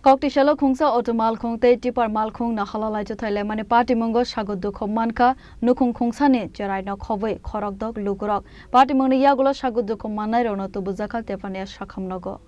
Koktisalo Khungsa Oto Malkhung te Tripura Malkhung Naharlalai Thutailaimani Patimungo Sago Dukhomankha Nukhung Khungsani Chwraino Khobwi Khorokdok Lukurok Patimung Yakulo Sago Dokhomanai rokno Tubujakha Tepania Sakham Nogo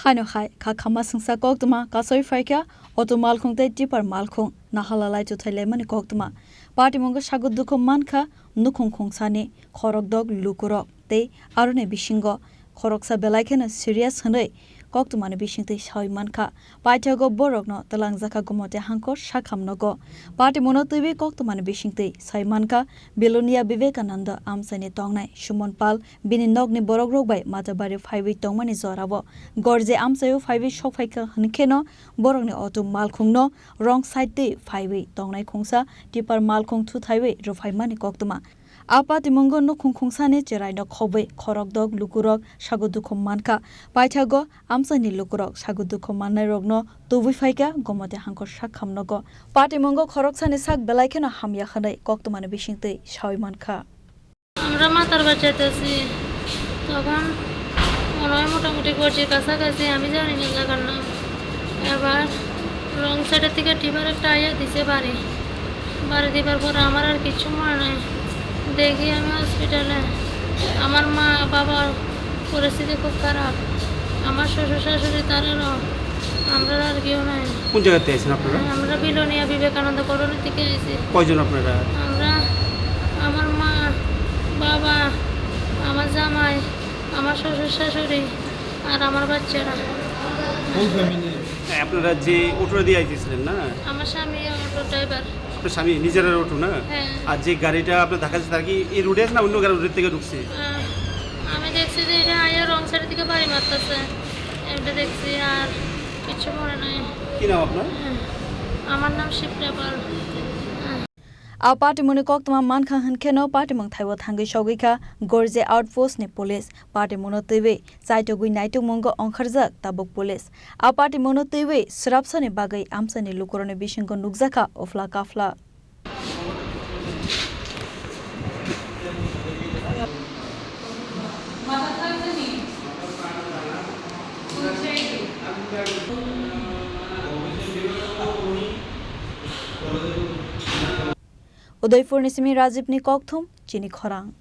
Haino hai Sakham Khungsa Koktisalo kasoi faika Oto Malkhung te Tripura Malkhung Naharlalai Thutailaimani Koktisalo Patimungo Sago Dokhomankha Nukhung Khungsani Khorokdok Lukurok te arone bishingo Khoroksa belaikena serious hanai Koktisalo bishingte phaiwi paithago borokno Talangzaka gomote hankor Sakham Nogo Patimungo tuibi Koktisalo bishingte phaiwi Belonia Vivekananda amsani tongnai Sumonpal bini nogni borok rokbai matabari phaiwi tongmani zorabo gorje amsayo phaiwi shokfaika hankeno borokni Oto Malkhungno wrong side te phaiwi tongnai Khungsa Tripura Malkhung Thutaiwi Rwphaimani Koktisalo Patimungo Nukhung Khungsani Chwraino Khobwi Khorokdok Lukurok Sago Dukhomankha paithago amsani Lukurok Sago Dokhomanai rokno Tubujakha gomote hankor Sakham Nogo Patimungo Khoroksani sak belaikeno hamya khanai Koktisalo bishingte phaiwi আমরা মাতার বাচ্চাতে আছি তখন মনে হয় মোটামুটি করছি কাছাকাছি আমি জানি না জায়গার নাম এবার রং সাইডের থেকে টিপার একটা আইয়া দিছে বাড়ি দিবার পর আমার আর কিছু মনে নাই দেখি আমি হসপিটালে আমার মা বাবার পরিস্থিতি খুব খারাপ আমার শ্বশুর শাশুড়ি তারারও আমরা আর কেউ নাই কোন জায়গাতে আছেন আপনারা আমরা বিলোনিয়া বিবেকানন্দ কলোনি থেকে এসেছি কয়জন আপনারা আমরা আমার মা বাবা আমার জামাই আমার শ্বশুর শাশুড়ি আর আমার বাচ্চারা আপনারা যে অটোটা দিয়ে আইতেছিলেন না আমার স্বামী অটো ড্রাইভার আপনার স্বামী নিজের অটো না আর যে গাড়িটা আপনার ঢাকা তার কি এই রুটে আছে না অন্য গাড়ি রুট থেকে ঢুকছে আমি দেখছি যে এটা আয়া রং সাইড থেকে বাড়ি মারতেছে এটা দেখছি আর কিছু মনে নাই কি নাম আপনার আমার নাম শিবরাপাল Patimuni Koktisalo mankha hankeno Patimung Thaiwo thangi shogika gorje outpost ni police Patimungo tuibi saitogui naitumungo onkharjak tabuk police Patimungo tuibi srapsani bagai amsani lukurone bishingo nukjakha ofla kafla Udaipur Nisimi Rajib ni Kokthum Chini Khorang